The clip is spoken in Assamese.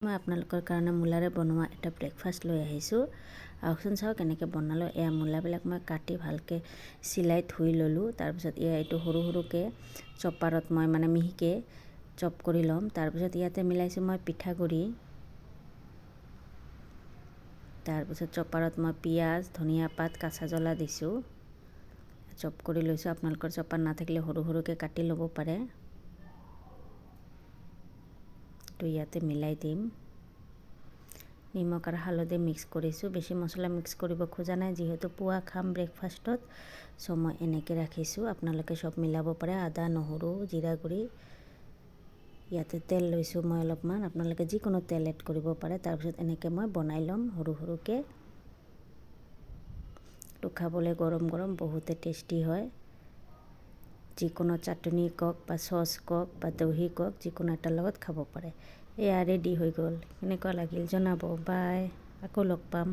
মই আপোনালোকৰ কাৰণে মূলাৰে বনোৱা এটা ব্ৰেকফাষ্ট লৈ আহিছোঁ। আহকচোন চাওঁ কেনেকৈ বনালোঁ। এয়া মূলাবিলাক মই কাটি ভালকৈ চিলাই ধুই ল'লোঁ। তাৰপিছত এইটো সৰু সৰুকৈ চপাৰত মই মিহিকৈ চপ কৰি ল'ম। তাৰপিছত ইয়াতে মিলাইছোঁ মই পিঠাগুড়ি। তাৰপিছত চপাৰত মই পিঁয়াজ, ধনিয়া পাত, কাঁচা জ্বলা দিছোঁ। চপ কৰি লৈছোঁ। আপোনালোকৰ চপাৰ নাথাকিলে সৰু সৰুকৈ কাটি ল'ব পাৰে। তো ইয়াতে মিলাই দিম। নিমখ আৰু হালধি মিক্স কৰিছোঁ। বেছি মছলা মিক্স কৰিব খোজা নাই, যিহেতু পুৱা খাম ব্ৰেকফাষ্টত। চ' মই এনেকৈ ৰাখিছোঁ। আপোনালোকে চব মিলাব পাৰে। আদা, নহৰু, জিৰা গুড়ি। ইয়াতে তেল লৈছোঁ মই অলপমান। আপোনালোকে যিকোনো তেল এড কৰিব পাৰে। তাৰপিছত এনেকৈ মই বনাই ল'ম সৰু সৰুকৈ। তো খাবলৈ গৰম গৰম বহুতে টেষ্টি হয়। যিকোনো চাটনি কওক বা চচ কওক বা দহি কওক, যিকোনো এটাৰ লগত খাব পাৰে। এয়া ৰেডি হৈ গ'ল। কেনেকুৱা লাগিল জনাব। বাই, আকৌ লগ পাম।